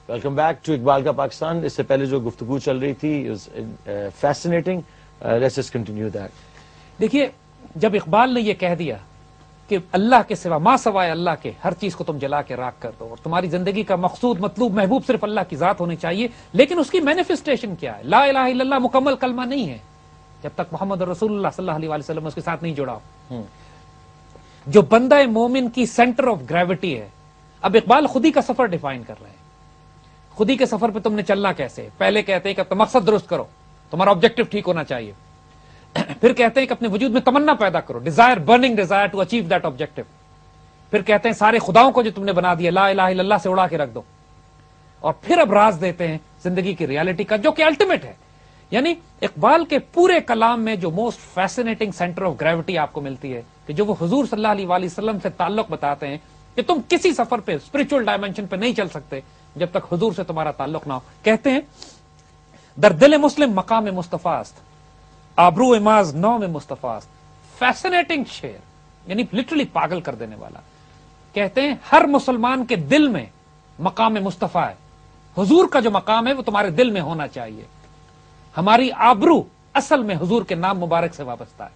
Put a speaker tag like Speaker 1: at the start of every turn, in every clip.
Speaker 1: Welcome back to Iqbal کا پاکستان. اس سے پہلے جو گفتگو چل رہی تھی fascinating. Let's just continue that.
Speaker 2: دیکھیے جب اقبال نے یہ کہہ دیا کہ اللہ کے سوا ما سوائے اللہ کے ہر چیز کو تم جلا کے راکھ کر دو اور تمہاری زندگی کا مقصود مطلوب محبوب صرف اللہ کی ذات ہونی چاہیے، لیکن اس کی مینیفیسٹیشن کیا ہے؟ لا الہ الا اللہ مکمل کلمہ نہیں ہے جب تک محمد رسول اللہ صلی اللہ علیہ وسلم اس کے ساتھ نہیں جڑا. جو بندہ مومن کی سینٹر آف گریوٹی ہے. اب اقبال خودی کا سفر ڈیفائن کر رہے ہیں. خودی کے سفر پہ تم نے چلنا کیسے؟ پہلے کہتے ہیں کہ اپنا مقصد درست کرو، تمہارا آبجیکٹو ٹھیک ہونا چاہیے. پھر کہتے ہیں کہ اپنے وجود میں تمنا پیدا کرو، desire, burning desire to achieve that objective. پھر کہتے ہیں سارے خداؤں کو جو تم نے بنا دیا لا الہ الا اللہ سے اڑا کے رکھ دو. اور پھر اب راز دیتے ہیں زندگی کی ریالٹی کا جو کہ الٹیمیٹ ہے. یعنی اقبال کے پورے کلام میں جو most fascinating centre of gravity آپ کو ملتی ہے کہ جو وہ حضور صلی اللہ علیہ وآلہ وسلم سے تعلق بتاتے ہیں کہ تم کسی سفر پہ اسپرچل ڈائمینشن پہ نہیں چل سکتے جب تک حضور سے تمہارا تعلق نہ ہو. کہتے ہیں در دل مسلم مقام مصطفیٰ است، آبرو اماز نو میں مصطفیٰ است. فیسنیٹنگ شعر، یعنی لٹرلی پاگل کر دینے والا. کہتے ہیں ہر مسلمان کے دل میں مقام مصطفیٰ ہے. حضور کا جو مقام ہے وہ تمہارے دل میں ہونا چاہیے. ہماری آبرو اصل میں حضور کے نام مبارک سے وابستہ ہے.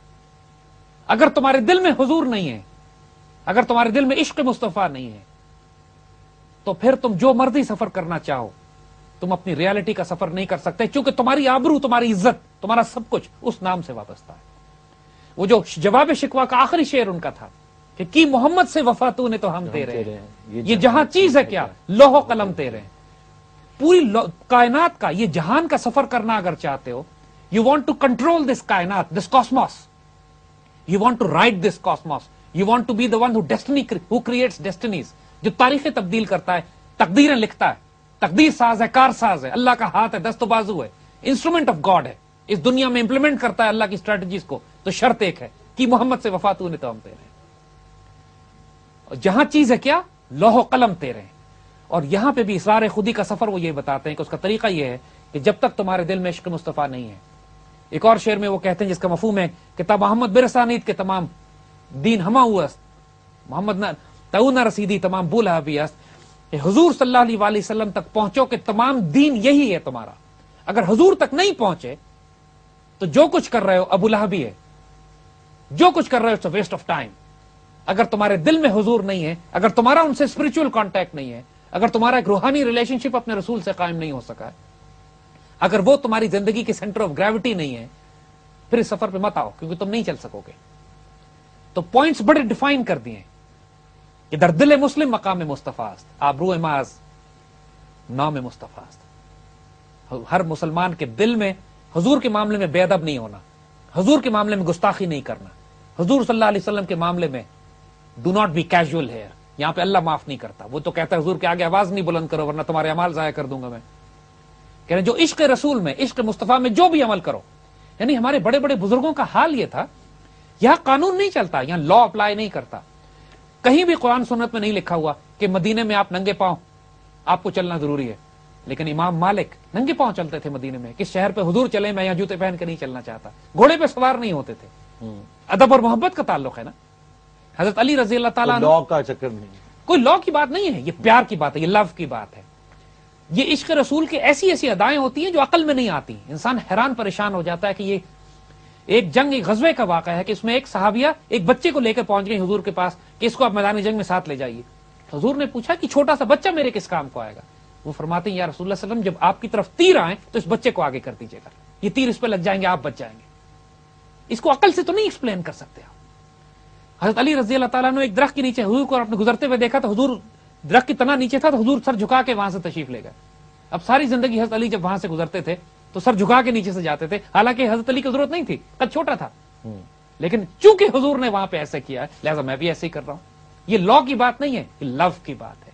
Speaker 2: اگر تمہارے دل میں حضور نہیں ہے، اگر تمہارے دل میں عشق مصطفیٰ نہیں ہے، تو پھر تم جو مرضی سفر کرنا چاہو تم اپنی ریالٹی کا سفر نہیں کر سکتے، چونکہ تمہاری آبرو، تمہاری عزت، تمہارا سب کچھ اس نام سے وابستہ ہے. وہ جو جواب شکوہ کا آخری شعر ان کا تھا کہ کی محمد سے وفا تو نے تو ہم تیرے ہیں، یہ جہاں چیز ہے کیا لوح و قلم تیرے ہیں. پوری کائنات کا یہ جہان کا سفر کرنا اگر چاہتے ہو، you want to control this کائنات، this cosmos, you want to write this cosmos, you want to be the one who creates destinies, جو تاریخیں تبدیل کرتا ہے، تقدیریں لکھتا ہے، تقدیر ساز ہے، کار ساز ہے، اللہ کا ہاتھ ہے، دست و بازو ہے، انسٹرومنٹ آف گاڈ ہے، اس دنیا میں امپلیمنٹ کرتا ہے اللہ کی اسٹریٹجیز کو. تو شرط ایک ہے کہ محمد سے وفا تو نے تو ہم تیرے ہیں. جہاں چیز ہے کیا لوح و قلم تیرے ہیں. اور یہاں پہ بھی اسرار خودی کا سفر وہ یہ بتاتے ہیں کہ اس کا طریقہ یہ ہے کہ جب تک تمہارے دل میں عشق مصطفیٰ نہیں ہے. ایک اور شعر میں وہ کہتے ہیں جس کا مفہوم ہے کہ تا محمد برسانید کے تمام دین ہما ہوا است، محمد نہ تو نہ رسیدی تمام بولا بھی است. کہ حضور صلی اللہ علیہ وآلہ وسلم تک پہنچو کہ تمام دین یہی ہے تمہارا. اگر حضور تک نہیں پہنچے تو جو کچھ کر رہے ہو ابو لہبی ہے، جو کچھ کر رہے ہو ویسٹ آف ٹائم. اگر تمہارے دل میں حضور نہیں ہے، اگر تمہارا ان سے اسپرچل کانٹیکٹ نہیں ہے، اگر تمہارا ایک روحانی ریلیشن شپ اپنے رسول سے قائم نہیں ہو سکا ہے، اگر وہ تمہاری زندگی کی سینٹر آف گریوٹی نہیں ہے، پھر اس سفر پہ مت آؤ کیونکہ تم نہیں چل سکو گے. تو پوائنٹس بڑے ڈیفائن کر دیے کہ در دل مسلم مقام مصطفیٰ است، آبرو اماز نام مصطفیٰ است. ہر مسلمان کے دل میں حضور کے معاملے میں بے ادب نہیں ہونا، حضور کے معاملے میں گستاخی نہیں کرنا، حضور صلی اللہ علیہ وسلم کے معاملے میں do not be casual here. یہاں پہ اللہ معاف نہیں کرتا. وہ تو کہتا ہے حضور کے آگے آواز نہیں بلند کرو ورنہ تمہارے اعمال ضائع کر دوں گا میں. کہہ رہے جو عشق رسول میں، عشق مصطفیٰ میں جو بھی عمل کرو. یعنی ہمارے بڑے بڑے بزرگوں کا حال یہ تھا، یہاں قانون نہیں چلتا، یہاں لا اپلائی نہیں کرتا. کہیں بھی قرآن سنت میں نہیں لکھا ہوا کہ مدینے میں آپ ننگے پاؤں آپ کو چلنا ضروری ہے. لیکن امام مالک ننگے پاؤں چلتے تھے مدینے میں. کس شہر پہ حضور چلے میں یہاں جوتے پہن کے نہیں چلنا چاہتا. گھوڑے پہ سوار نہیں ہوتے تھے. ادب اور محبت کا تعلق ہے نا. حضرت علی رضی اللہ تعالیٰ عنہ،
Speaker 1: لا کا چکر نہیں،
Speaker 2: کوئی لا کی بات نہیں ہے، یہ پیار کی بات ہے، یہ لو کی بات ہے. یہ عشق رسول کی ایسی ایسی ادائیں ہوتی ہیں جو عقل میں نہیں آتی. انسان حیران پریشان ہو جاتا ہے کہ یہ ایک جنگ، ایک غزوے کا واقعہ ہے کہ اس میں ایک صحابیہ ایک بچے کو لے کے پہنچ گئی حضور کے پاس کہ اس کو آپ میدان جنگ میں ساتھ لے جائیے. حضور نے پوچھا کہ چھوٹا سا بچہ میرے کس کام کو آئے گا؟ وہ فرماتے ہیں یا رسول اللہ صلی اللہ علیہ وسلم جب آپ کی طرف تیر آئیں تو اس بچے کو آگے کر دیجیے گا، یہ تیر اس پہ لگ جائیں گے، آپ بچ جائیں گے. اس کو عقل سے تو نہیں ایکسپلین کر سکتے آپ. حضرت علی رضی اللہ تعالیٰ نے ایک درخت کے نیچے حضور کو اپنے گزرتے ہوئے دیکھا تو حضور درخت کی تنا نیچے تھا تو حضور سر جھکا کے وہاں سے تشریف لے گئے. اب ساری زندگی حضرت علی جب وہاں سے گزرتے تھے تو سر جھکا کے نیچے سے جاتے تھے، حالانکہ حضرت علی کی ضرورت نہیں تھی، قد چھوٹا تھا. لیکن چونکہ حضور نے وہاں پہ ایسے کیا ہے لہذا میں بھی ایسے ہی کر رہا ہوں. یہ لا کی بات نہیں ہے، یہ لو کی بات ہے.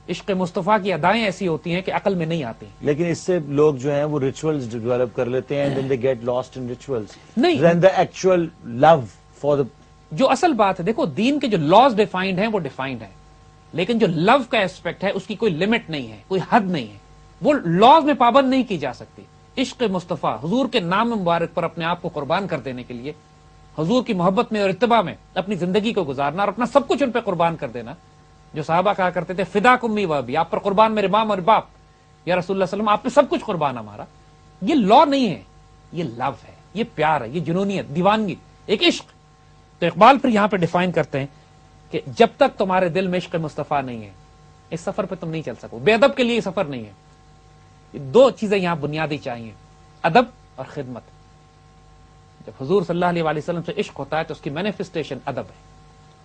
Speaker 2: عشق مصطفیٰ کی ادائیں ایسی ہوتی ہیں کہ عقل میں نہیں آتی.
Speaker 1: لیکن اس سے لوگ جو ہیں وہ ریچولز ڈیولپ کر لیتے ہیں، then they get lost in rituals.
Speaker 2: نہیں،
Speaker 1: then the actual love for the
Speaker 2: جو اصل بات ہے دیکھو دین کے جو لاز ڈیفائنڈ ہیں وہ ڈیفائنڈ ہیں، لیکن جو لو کا ایسپیکٹ ہے اس کی کوئی لمٹ نہیں ہے، کوئی حد نہیں ہے، وہ لاز میں پابند نہیں کی جا سکتی. عشق مصطفیٰ، حضور کے نام مبارک پر اپنے آپ کو قربان کر دینے کے لیے، حضور کی محبت میں اور اتباع میں اپنی زندگی کو گزارنا اور اپنا سب کچھ ان پہ قربان کر دینا، جو صحابہ کہا کرتے تھے فداک امی و ابی، آپ پر قربان میرے ماں اور باپ، یا رسول اللہ صلی اللہ علیہ وسلم آپ پہ سب کچھ قربان ہمارا. یہ لا نہیں ہے، یہ لو ہے، یہ پیار ہے، یہ جنونیت، دیوانگی، ایک عشق. تو اقبال پھر یہاں پہ ڈیفائن کرتے ہیں کہ جب تک تمہارے دل میں عشق مصطفیٰ نہیں ہے اس سفر پہ تم نہیں چل سکو. بے ادب کے لیے یہ سفر نہیں ہے. یہ دو چیزیں یہاں بنیادی چاہیے، ادب اور خدمت. جب حضور صلی اللہ علیہ وسلم سے عشق ہوتا ہے تو اس کی مینیفیسٹیشن ادب ہے.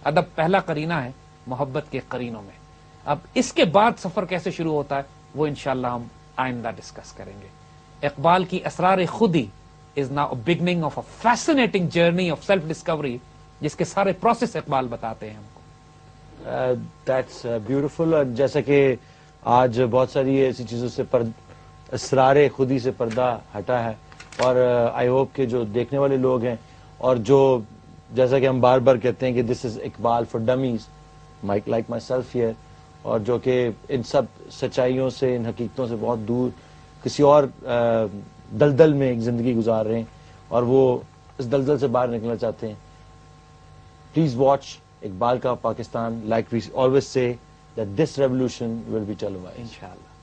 Speaker 2: ادب پہلا قرینہ ہے محبت کے قرینوں میں. اب اس کے بعد سفر کیسے شروع ہوتا ہے وہ انشاءاللہ ہم آئندہ ڈسکس کریں گے. اقبال کی اسرار خودی is now beginning of a fascinating journey of self Discovery, جس کے سارے پروسیس اقبال بتاتے ہیں ہم کو.
Speaker 1: That's beautiful. اور جیسا کہ آج بہت ساری ایسی چیزوں سے اسرار خودی سے پردہ ہٹا ہے، اور آئی ہوپ کہ جو دیکھنے والے لوگ ہیں اور جو جیسا کہ ہم بار بار کہتے ہیں کہ this is Iqbal for dummies like myself here, اور جو کہ ان سب سچائیوں سے، ان حقیقتوں سے بہت دور کسی اور دلدل میں ایک زندگی گزار رہے ہیں اور وہ اس دلدل سے باہر نکلنا چاہتے ہیں. پلیز واچ اقبال کا Pakistan. Like we always say that this revolution will be televised.
Speaker 2: انشاءاللہ.